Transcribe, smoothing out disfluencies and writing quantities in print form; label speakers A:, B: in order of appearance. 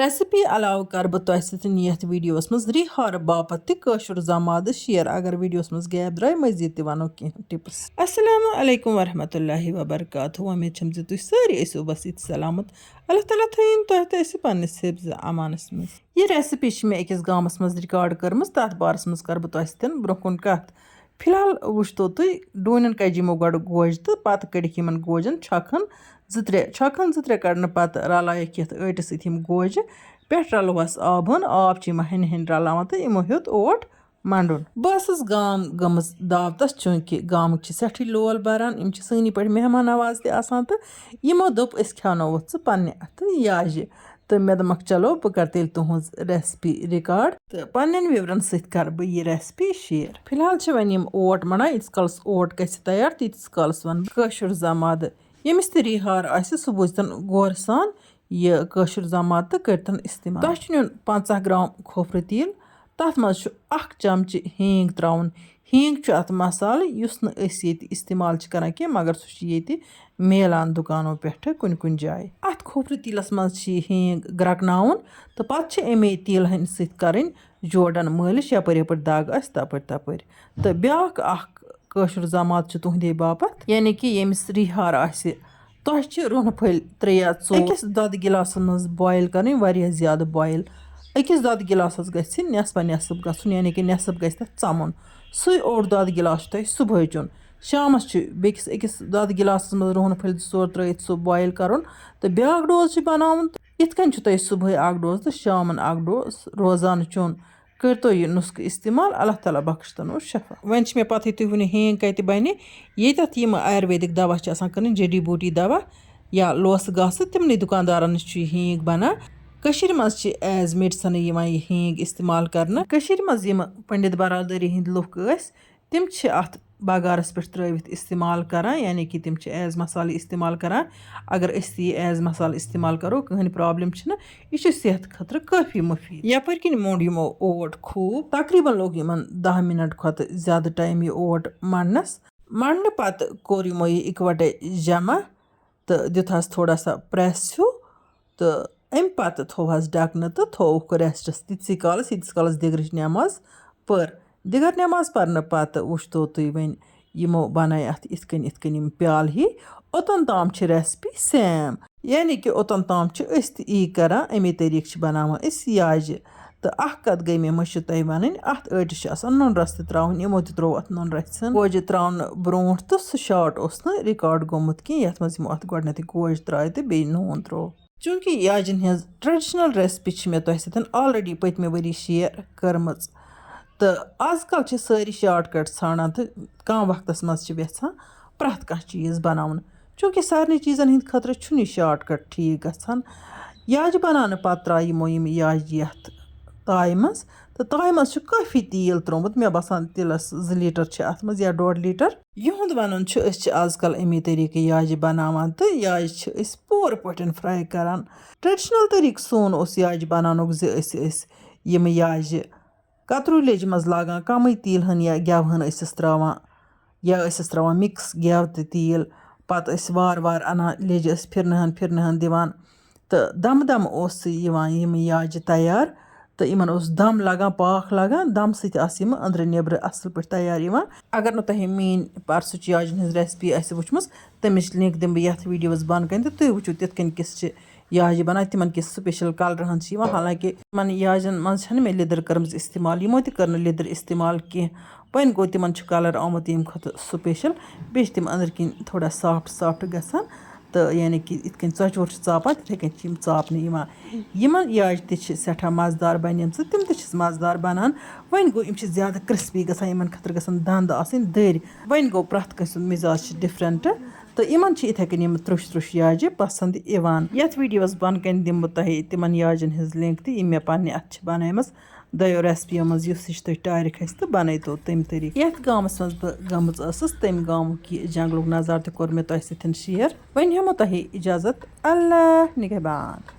A: Recipe अलाव कर बह तोह सतन यथ वीडियोस मज रिहार बापत तह कशुर जमाद शेयर अगर वीडियोस मज गैप द्राय मजीद तह वनो कह टिप्स। अस्सलाम वालेकुम वरहमतुल्लाहि वबरकातुहू। उम्मीद छम जे तुह सारी ऐसो बस इत सलामत। अल्लाह ताला थयन तोह तह पन्निस हिफ्ज अमानस मज। यह रेसिपी मे अकिस गामस मज रिकॉर्ड करमस तथ बारस मज कर बह तोह सतन ब्रोह कुन कथ। फिलहाल वुचतो तुह डूनन कजिमो गड गोज तो पत कड़िक यमन गोजन छकन छकन जि त्रे कड़न पत रलायक यथ आटिस सत यम गोज पे रलवस आबन आब च हन हन रलावान तो यमो हेत ओट मंडुन। बस गाम गमस दावतस चूंकि गाम सठी लोल बरान यम सनी पे मेहमान नवाज तसान तो यमो दोप अस खेनोवुत पन्ने अथ याजि तो मे दमक चलो बह कर तेल तुहज रेसिपी रिकॉर्ड तो पन्न विवरन सत कर बह यह रेसिपी शेयर। फिलहाल वन यम ओट मड़ान यीस कलस ओट गि तैयार तीस कलस वन कशुर जमाद यमिस तह रिहार आसि सह बुझतन गौर सान यह कशुर जमाद तो करतन इस्तेमाल। तह छु नुन 50 ग्राम खोफर तेल तथ मज 1 चमच हींग त्राउन। हींग छु अत मसाल युस न अस ये इस्तेमाल करान कह मगर सह ये मिलान दुकानों पे कुन कुन जाए। अत खोफर तेलस मज हींग ग्रकनाउन तो पत अमे तेल हन सत करन जोड़न मालिश यपर यपर दाग आस तपर तपर। तो ब्याक कशुर जमात तुहदे बापत यानी कि यमिस रिहार आसि तह रोन फल 3 या 4 अकिस दद गिलास मज बॉयल कर वारिया ज्यादा बॉयल अकिस दद गिलासस गि नेसफा नेसफ गन यानी कि नेसफ गि चमुन सु ओड़ दद गिलास तह सुबह चुन शामस बेकिस अकिस दद गिलास मज रोन फल 2 त्रित सह बॉयल कर तो ब्याक डोज बनावन इत कन तह सुबह 1 डोज तो शामन 1 डोज रोजान चुन कर तो यह नुस्ख इस्तेमाल अल्लाह ताला बख्श तनो शफा। वन मे पता तुह वन हींग कत बन ये आयुर्वेदिक दवा कन जड़ी बूटी दवा या लोस गास तिमन दुकानदारन हींग बना कशीर मज एज मेडिसन यह हींग इस्तेमाल करना। कशीर मज पंडित बरादरी हिंद लुक तिम अत बगारस पे त्रवित इस्तेमाल करान यानी कि तिम एज मसाल इस्तेमाल करान। अगर अस एज मसाल इस्तेमाल करो कहन प्रॉब्लम यह सेहत खतर काफ़ी मुफीद। यपर किन मोड़ यमो ओट खूब तकरीबन लोग यमन 10 मिनट खुद ज्यादा टाइम यह ओट मड़न पत कोर यमो यह इकवटे जमा तो दिथस थोड़ा सा प्रेस हूँ तो अम पत थोहस ढकन तो थोक रेस्टस तीस कालस दिग्रच नमाज पर दिगर नमाज पर पत वुचतो तुह वन यमो बनाए अत इथ प्याल ही ओतन ताम रेसिपी सेम यानी कि ओतन ताम अस करान अमे तरीक बनावान अस याजि। तो अख कत गई मे मशि तह वन अत आटिस नुन रस त्राउन यमो त्रो अत नुन रस गोज त्राउन ब्रोह तो सह शार्ट उस रिकॉर्ड गोमुत कह यथ मज अत गोडनेथ गोज त्राय तो बे नून त्रो। चूंकि याजन हज ट्रेडिशनल रेसिपी मे तह सतन ऑलरेडी पतमे वरी शेयर करम तो आजकल सारी शार्टकट ान तो कम वक्तस मज यहां प्रथ कह चीज़ बनावन चूंकि सारे चीज़न हिंद खतर यह शार्टकट ठीक गसान। याज बनाने पत त्रा यमो याज यथ ताय मज तो ताय मज काफ़ी तेल त्रोमुत मे बसान तेलस 2 लीटर अत मज या 1.5 लीटर युंद वन आजकल अमे तरीक याज बनावान तो याज पूर पटन फ्राई करान। ट्रेडिशनल तरीक सोन उस याज बनानुक यम याज कतरू लेज मज लागान कम तेल हन या गेवहन त्रावान या त्रावान मिक्स गेव तो तेल पत वार वार अनान लेज फिरन दिवान तो दम दम यम याज तैयार तो इन दम लगान पाख लगान दम सत अंदर नबर असल पे तैयार। अगर न तुम मीन परसुच याजन हज रेसिपी वुचम तमिच लिंक दिम बह यथ वीडियोस बन कन तो तुम वुचो तिथ कन किस याज बनान तिमन किस स्पेशल कलर हन हालांकि तिमन याजन मज मे लिदर करम इस्तेमाल यमो तह कर लिदर इस्तेमाल कह वन गो तिमन कलर आमुत यम खुद स्पेशल बे तिम अंदर किन थोड़ा सॉफ्ट गसान तो यानी कि इत कन चोर चापान तिथे कन चापने यमन याज तह सठा मजदार बन तिम तह मजदार बनान वन गो ज्यादा क्रिस्पी गसान यमन खतर गसन दंद आसन दर वन गो प्रथ कस मिजाज डिफरेंट तो इन इथे कन त्रुश याज पसंद इवान। यथ वीडियोस बन कन दिम तह तिमन याजन हज लिंक तो मे पन्ने अथ बनाम दो रेसिपियों मज हिश तुह टार खस तो बन तो तम तरीक। यथ गामस मज बह गमस तम गामुक यह जंगलुक नज़ार तह कोर मे तह सतन शेयर। वन हेमो तह इजाजत अल्लाह निगहबान।